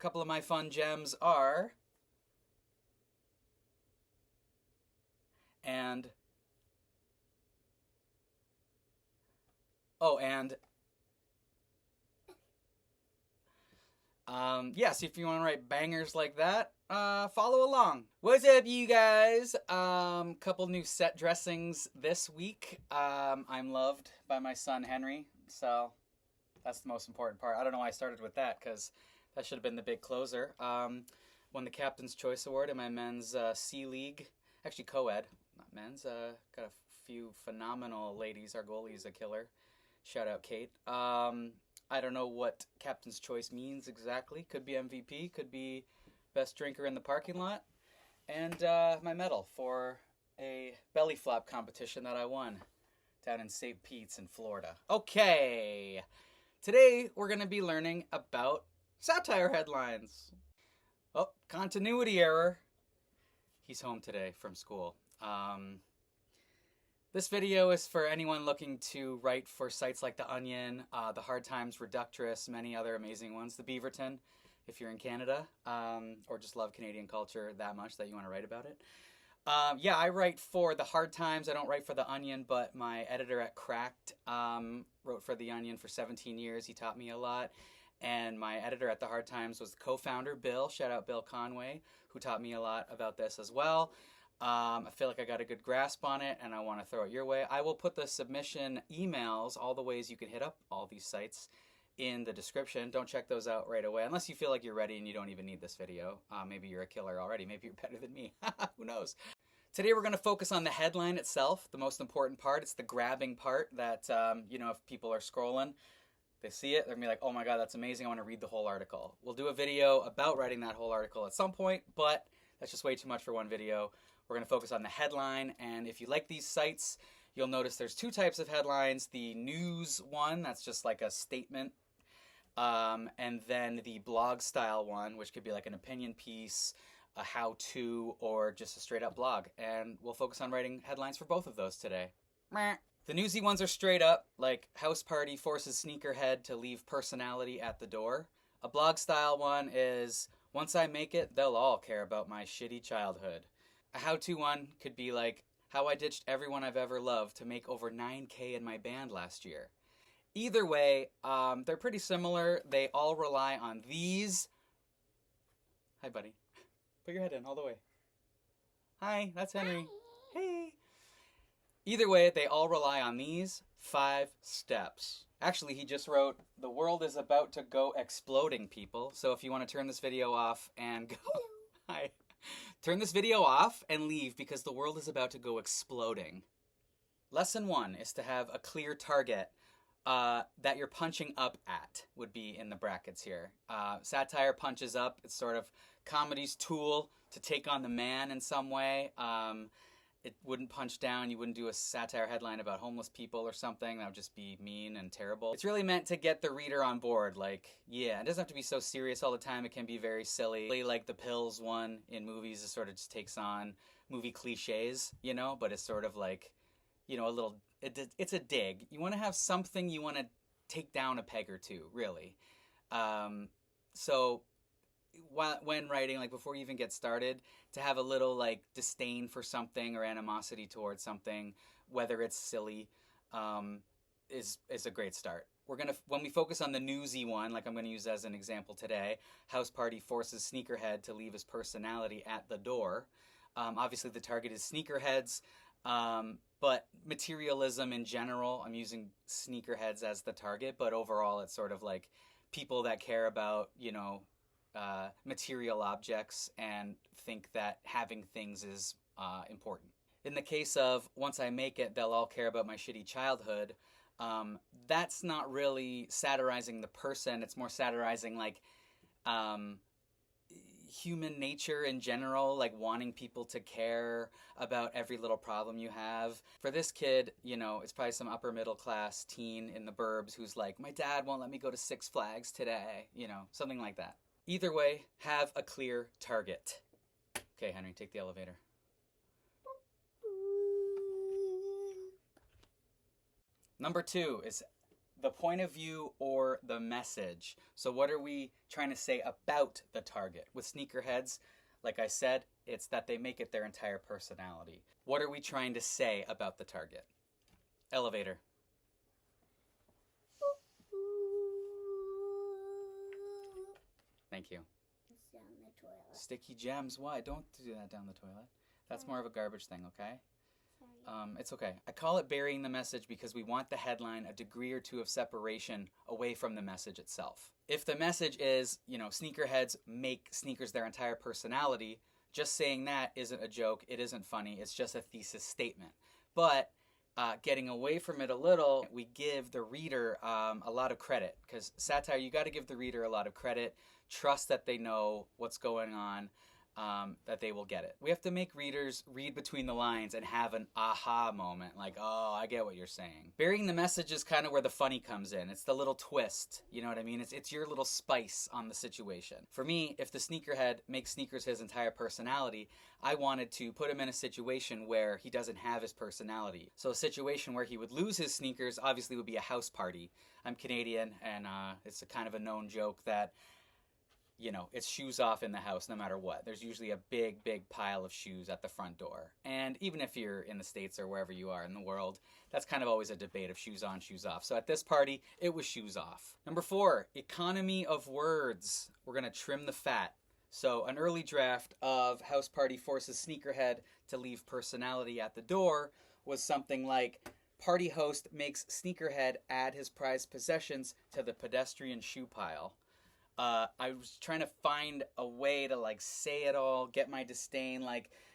couple of my fun gems are, and, oh, and, yes, if you want to write bangers like that, follow along. What's up, you guys? Couple new set dressings this week. I'm loved by my son, Henry, so that's the most important part. I don't know why I started with that, because that should have been the big closer. Won the Captain's Choice Award in my men's C League. Actually, co-ed, not men's. Got a few phenomenal ladies. Our goalie's a killer. Shout out, Kate. I don't know what Captain's Choice means exactly. Could be MVP, could be best drinker in the parking lot. And my medal for a belly flop competition that I won down in St. Pete's in Florida. Okay, today we're going to be learning about satire headlines. Oh, continuity error. He's home today from school. This video is for anyone looking to write for sites like The Onion, The Hard Times, Reductress, many other amazing ones. The Beaverton, if you're in Canada, or just love Canadian culture that much that you want to write about it. Yeah, I write for The Hard Times. I don't write for The Onion, but my editor at Cracked wrote for The Onion for 17 years. He taught me a lot. And my editor at The Hard Times was the co-founder, Bill. Shout out Bill Conway, who taught me a lot about this as well. I feel like I got a good grasp on it, and I want to throw it your way. I will put the submission emails, all the ways you can hit up all these sites, in the description. Don't check those out right away, unless you feel like you're ready and you don't even need this video. Maybe you're a killer already. Maybe you're better than me. Who knows? Today we're going to focus on the headline itself, the most important part. It's the grabbing part that, if people are scrolling, they see it, they're going to be like, oh my God, that's amazing. I want to read the whole article. We'll do a video about writing that whole article at some point, but that's just way too much for one video. We're going to focus on the headline, and if you like these sites, you'll notice there's two types of headlines. The news one, that's just like a statement, and then the blog style one, which could be like an opinion piece, a how-to, or just a straight-up blog. And we'll focus on writing headlines for both of those today. The newsy ones are straight up, like house party forces sneakerhead to leave personality at the door. A blog style one is, once I make it, they'll all care about my shitty childhood. A how-to one could be like, how I ditched everyone I've ever loved to make over 9K in my band last year. Either way, they're pretty similar. They all rely on these. Hi, buddy. Put your head in all the way. Hi, that's Henry. Hi. Hey. Either way, they all rely on these 5 steps. Actually, he just wrote, the world is about to go exploding, people. So if you want to turn this video off and go... Hi. Turn this video off and leave because the world is about to go exploding. Lesson 1 is to have a clear target that you're punching up at, would be in the brackets here. Satire punches up. It's sort of comedy's tool to take on the man in some way. It wouldn't punch down. You wouldn't do a satire headline about homeless people or something. That would just be mean and terrible. It's really meant to get the reader on board. Like, yeah, it doesn't have to be so serious all the time. It can be very silly. Like the pills one in movies, it sort of just takes on movie cliches, but it's sort of like, a little, it's a dig. You want to have something you want to take down a peg or two, really. So when writing, like before you even get started, to have a little like disdain for something or animosity towards something, whether it's silly, is a great start. When we focus on the newsy one, like I'm gonna use as an example today, house party forces sneakerhead to leave his personality at the door. Obviously the target is sneakerheads, but materialism in general, I'm using sneakerheads as the target, but overall it's sort of like people that care about, material objects and think that having things is important. In the case of once I make it, they'll all care about my shitty childhood, that's not really satirizing the person. It's more satirizing like human nature in general, like wanting people to care about every little problem you have. For this kid, it's probably some upper middle class teen in the burbs who's like, my dad won't let me go to Six Flags today, something like that. Either way, have a clear target. Okay, Henry, take the elevator. Number 2 is the point of view or the message. So what are we trying to say about the target? With sneakerheads, like I said, it's that they make it their entire personality. What are we trying to say about the target? Elevator. Thank you. It's down the toilet. Sticky gems. Why? Don't do that down the toilet. That's more of a garbage thing, okay? Sorry. It's okay. I call it burying the message because we want the headline a degree or two of separation away from the message itself. If the message is, sneakerheads make sneakers their entire personality, just saying that isn't a joke, it isn't funny, it's just a thesis statement. But getting away from it a little, we give the reader a lot of credit, because satire, you got to give the reader a lot of credit, trust that they know what's going on, that they will get it. We have to make readers read between the lines and have an aha moment, like, oh, I get what you're saying. Burying the message is kind of where the funny comes in. It's the little twist, you know what I mean? It's your little spice on the situation. For me, if the sneakerhead makes sneakers his entire personality, I wanted to put him in a situation where he doesn't have his personality. So a situation where he would lose his sneakers obviously would be a house party. I'm Canadian, and it's a kind of a known joke that it's shoes off in the house no matter what. There's usually a big, big pile of shoes at the front door. And even if you're in the States or wherever you are in the world, that's kind of always a debate of shoes on, shoes off. So at this party, it was shoes off. Number 4, economy of words. We're going to trim the fat. So an early draft of House Party forces sneakerhead to leave personality at the door was something like, party host makes sneakerhead add his prized possessions to the pedestrian shoe pile. I was trying to find a way to say it all, get my disdain,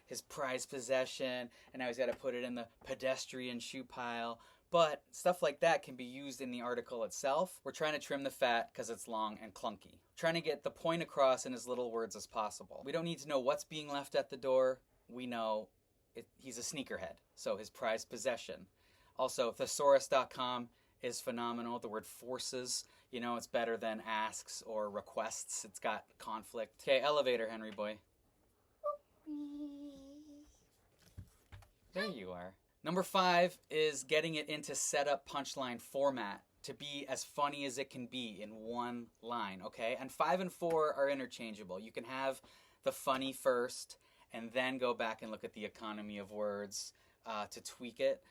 his prized possession, and now he's got to put it in the pedestrian shoe pile. But stuff like that can be used in the article itself. We're trying to trim the fat because it's long and clunky. Trying to get the point across in as little words as possible. We don't need to know what's being left at the door. We know he's a sneakerhead, so his prized possession. Also, thesaurus.com is phenomenal. The word forces, it's better than asks or requests. It's got conflict. Okay, elevator, Henry boy. There you are. Number 5 is getting it into setup punchline format to be as funny as it can be in one line, okay? And 5 and 4 are interchangeable. You can have the funny first and then go back and look at the economy of words to tweak it.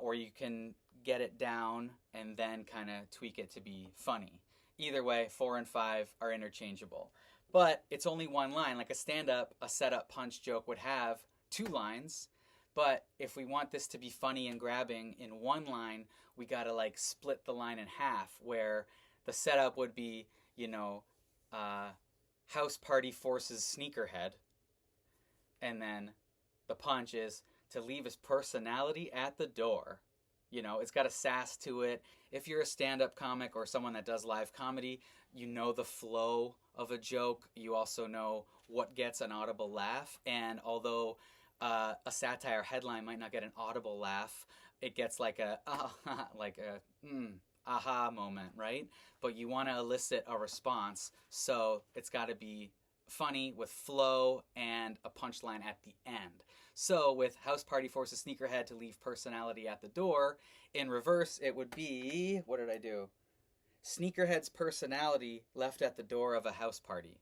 Or you can get it down and then kind of tweak it to be funny. Either way, 4 and 5 are interchangeable. But it's only one line. Like a stand-up, a setup punch joke would have 2 lines. But if we want this to be funny and grabbing in one line, we got to split the line in half, where the setup would be, house party forces sneakerhead. And then the punch is to leave his personality at the door. It's got a sass to it. If you're a stand-up comic or someone that does live comedy, you know the flow of a joke. You also know what gets an audible laugh. And although a satire headline might not get an audible laugh, it gets aha moment, right? But you want to elicit a response, so it's got to be funny with flow and a punchline at the end. So with house party forces sneakerhead to leave personality at the door, in reverse it would be, what did I do? Sneakerhead's personality left at the door of a house party.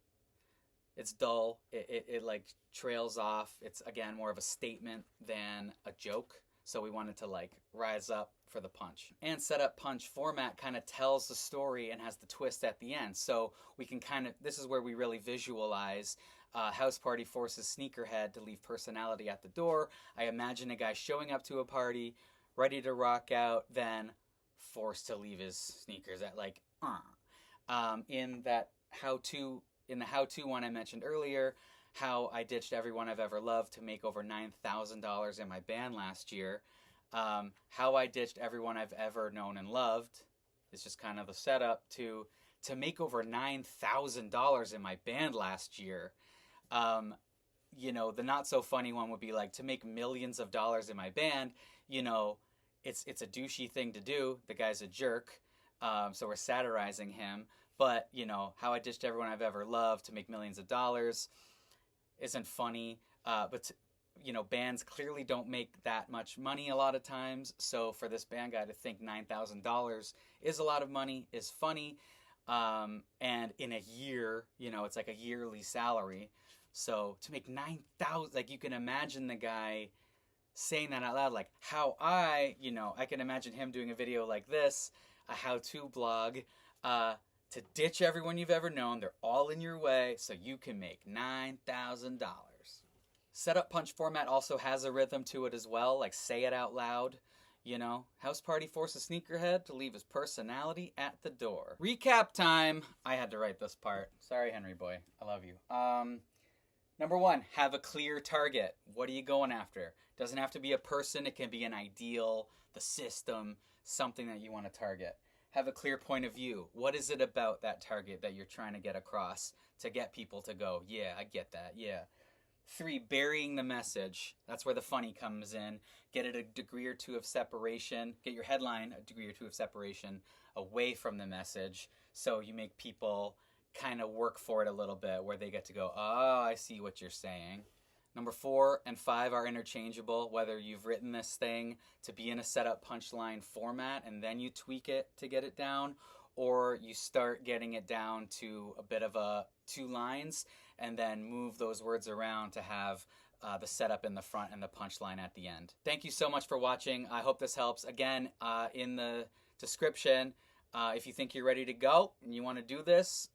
It's dull. It trails off. It's again more of a statement than a joke. So we wanted to rise up for the punch. And setup punch format kind of tells the story and has the twist at the end. So we can this is where we really visualize house party forces sneakerhead to leave personality at the door. I imagine a guy showing up to a party, ready to rock out, then forced to leave his sneakers at in that how-to. In the how-to one I mentioned earlier, how I ditched everyone I've ever loved to make over $9,000 in my band last year. How I ditched everyone I've ever known and loved is just kind of the setup to make over $9,000 in my band last year. The not so funny one would be to make millions of dollars in my band. It's a douchey thing to do. The guy's a jerk. So we're satirizing him. But, how I ditched everyone I've ever loved to make millions of dollars isn't funny. But bands clearly don't make that much money a lot of times. So for this band guy to think $9,000 is a lot of money is funny. And in a year, it's like a yearly salary. So to make 9,000, like you can imagine the guy saying that out loud, like how I can imagine him doing a video like this, a how-to blog, to ditch everyone you've ever known. They're all in your way, so you can make $9,000. Setup punch format also has a rhythm to it as well, like say it out loud. House party forces sneakerhead to leave his personality at the door. Recap time. I had to write this part. Sorry, Henry boy. I love you. Number 1, have a clear target. What are you going after? Doesn't have to be a person. It can be an ideal, the system, something that you want to target. Have a clear point of view. What is it about that target that you're trying to get across to get people to go, yeah, I get that, yeah. 3, burying the message. That's where the funny comes in. Get it a degree or two of separation. Get your headline a degree or two of separation away from the message, so you make people kind of work for it a little bit, where they get to go, oh, I see what you're saying. Number 4 and 5 are interchangeable, whether you've written this thing to be in a setup punchline format and then you tweak it to get it down, or you start getting it down to a bit of 2 lines and then move those words around to have the setup in the front and the punchline at the end. Thank you so much for watching. I hope this helps. Again, in the description, if you think you're ready to go and you want to do this,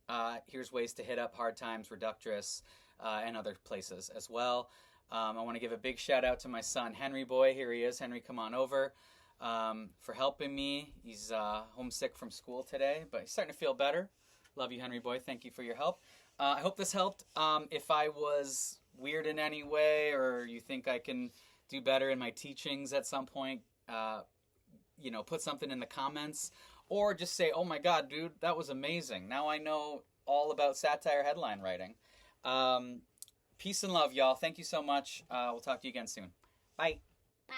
here's ways to hit up Hard Times, Reductress, and other places as well. I want to give a big shout out to my son, Henry boy. Here he is. Henry, come on over. For helping me. He's homesick from school today, but he's starting to feel better. Love you, Henry boy. Thank you for your help. I hope this helped. If I was weird in any way, or you think I can do better in my teachings at some point, put something in the comments, or just say, oh my God, dude, that was amazing. Now I know all about satire headline writing. Peace and love, y'all. Thank you so much. We'll talk to you again soon. Bye. Bye.